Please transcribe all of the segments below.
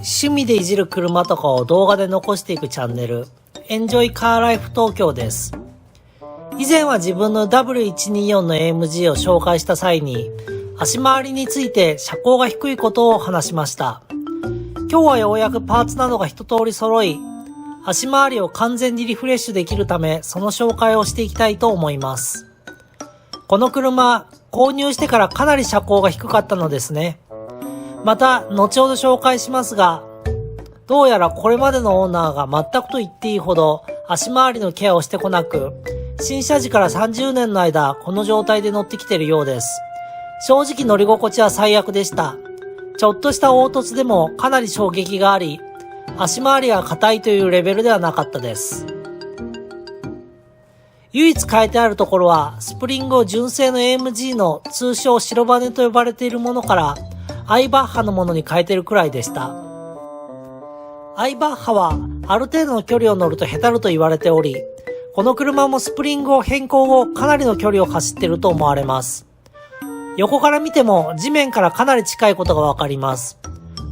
趣味でいじる車とかを動画で残していくチャンネル、エンジョイカーライフ東京です。以前は自分の W124 の AMG を紹介した際に、足回りについて車高が低いことを話しました。今日はようやくパーツなどが一通り揃い、足回りを完全にリフレッシュできるため、その紹介をしていきたいと思います。この車、購入してからかなり車高が低かったのですね。また、後ほど紹介しますが、どうやらこれまでのオーナーが全くと言っていいほど足回りのケアをしてこなく、新車時から30年の間、この状態で乗ってきているようです。正直乗り心地は最悪でした。ちょっとした凹凸でもかなり衝撃があり、足回りが硬いというレベルではなかったです。唯一変えてあるところは、スプリングを純正の AMG の通称白バネと呼ばれているものから、アイバッハのものに変えてるくらいでした。アイバッハはある程度の距離を乗るとへたると言われており、この車もスプリングを変更後かなりの距離を走っていると思われます。横から見ても地面からかなり近いことがわかります。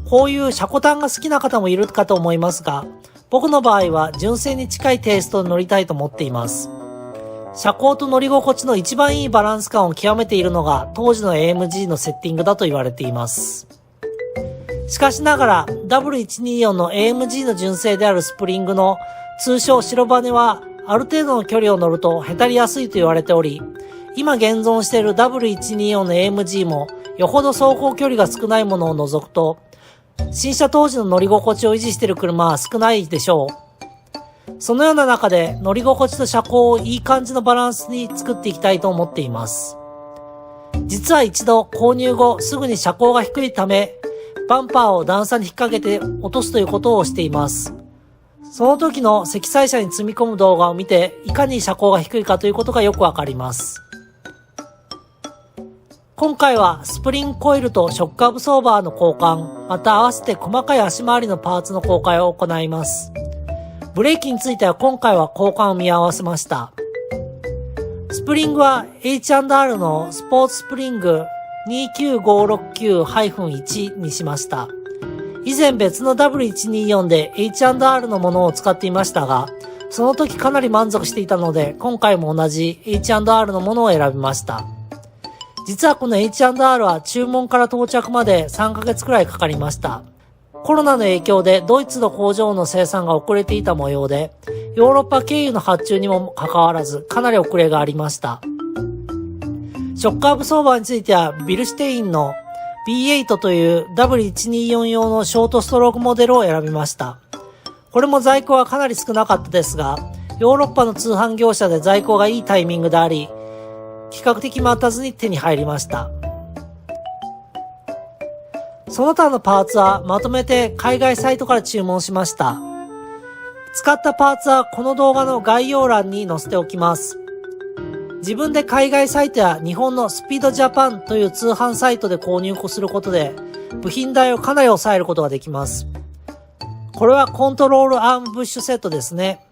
こういう車庫端が好きな方もいるかと思いますが、僕の場合は純正に近いテイストで乗りたいと思っています。車高と乗り心地の一番いいバランス感を極めているのが当時の AMG のセッティングだと言われています。しかしながら W124 の AMG の純正であるスプリングの通称白バネはある程度の距離を乗るとへたりやすいと言われており、今現存している W124 の AMG もよほど走行距離が少ないものを除くと、新車当時の乗り心地を維持している車は少ないでしょう。そのような中で乗り心地と車高をいい感じのバランスに作っていきたいと思っています。実は一度購入後すぐに車高が低いため、バンパーを段差に引っ掛けて落とすということをしています。その時の積載車に積み込む動画を見て、いかに車高が低いかということがよくわかります。今回はスプリングコイルとショックアブソーバーの交換、また合わせて細かい足回りのパーツの交換を行います。ブレーキについては今回は交換を見合わせました。スプリングは H&R のスポーツスプリング 29569-1 にしました。以前別の W124 で H&R のものを使っていましたが、その時かなり満足していたので、今回も同じ H&R のものを選びました。実はこの H&R は注文から到着まで3ヶ月くらいかかりました。コロナの影響でドイツの工場の生産が遅れていた模様で、ヨーロッパ経由の発注にもかかわらずかなり遅れがありました。ショックアブソーバーについてはビルシュテインの B8 という W124 用のショートストロークモデルを選びました。これも在庫はかなり少なかったですが、ヨーロッパの通販業者で在庫がいいタイミングであり、比較的待たずに手に入りました。その他のパーツはまとめて海外サイトから注文しました。使ったパーツはこの動画の概要欄に載せておきます。自分で海外サイトや日本のスピードジャパンという通販サイトで購入することで部品代をかなり抑えることができます。これはコントロールアームブッシュセットですね。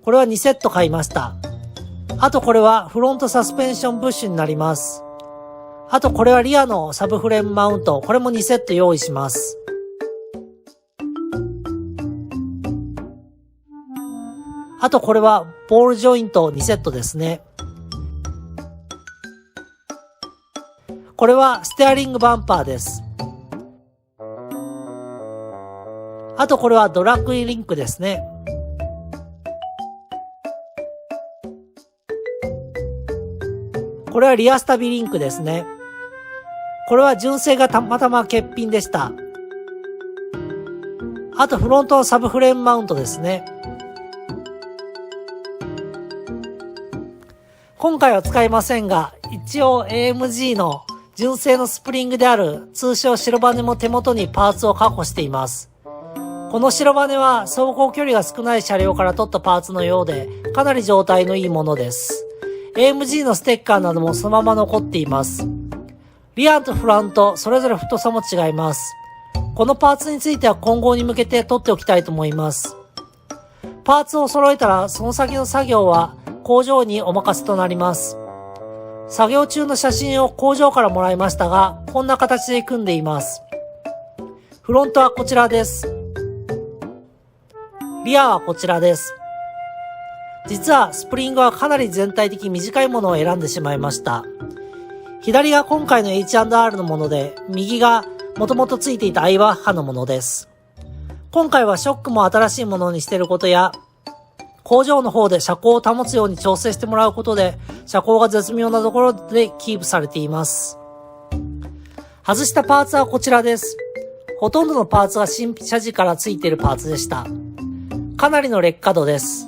これは2セット買いました。あとこれはフロントサスペンションブッシュになります。あとこれはリアのサブフレームマウント、これも2セット用意します。あとこれはボールジョイント2セットですね。これはステアリングバンパーです。あとこれはドラッグリンクですね。これはリアスタビリンクですね。これは純正がたまたま欠品でした。あとフロントのサブフレームマウントですね。今回は使いませんが、一応 AMG の純正のスプリングである通称白バネも手元にパーツを確保しています。この白バネは走行距離が少ない車両から取ったパーツのようで、かなり状態のいいものです。AMG のステッカーなどもそのまま残っています。リアとフロント、それぞれ太さも違います。このパーツについては今後に向けて取っておきたいと思います。パーツを揃えたらその先の作業は工場にお任せとなります。作業中の写真を工場からもらいましたが、こんな形で組んでいます。フロントはこちらです。リアはこちらです。実はスプリングはかなり全体的に短いものを選んでしまいました。左が今回の H&R のもので、右がもともと付いていたアイバッハのものです。今回はショックも新しいものにしていることや、工場の方で車高を保つように調整してもらうことで、車高が絶妙なところでキープされています。外したパーツはこちらです。ほとんどのパーツは新車時から付いているパーツでした。かなりの劣化度です。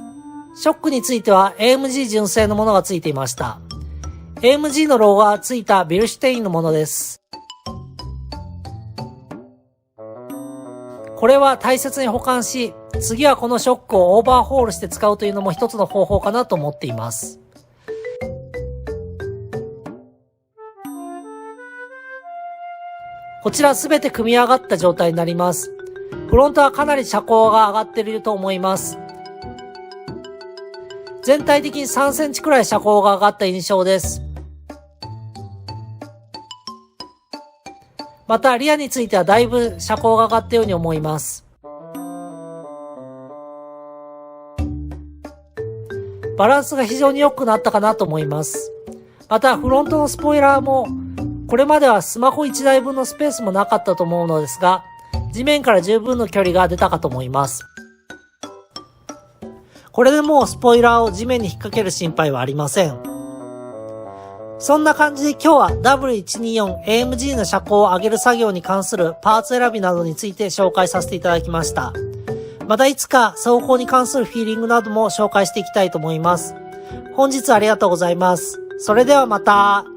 ショックについては AMG 純正のものが付いていました。AMG のロゴが付いたビルシュテインのものです。これは大切に保管し、次はこのショックをオーバーホールして使うというのも一つの方法かなと思っています。こちらすべて組み上がった状態になります。フロントはかなり車高が上がっていると思います。全体的に3センチくらい車高が上がった印象です。またリアについてはだいぶ車高が上がったように思います。バランスが非常に良くなったかなと思います。またフロントのスポイラーもこれまではスマホ1台分のスペースもなかったと思うのですが、地面から十分の距離が出たかと思います。これでもうスポイラーを地面に引っ掛ける心配はありません。そんな感じで今日は W124AMG の車高を上げる作業に関するパーツ選びなどについて紹介させていただきました。またいつか走行に関するフィーリングなども紹介していきたいと思います。本日はありがとうございます。それではまた。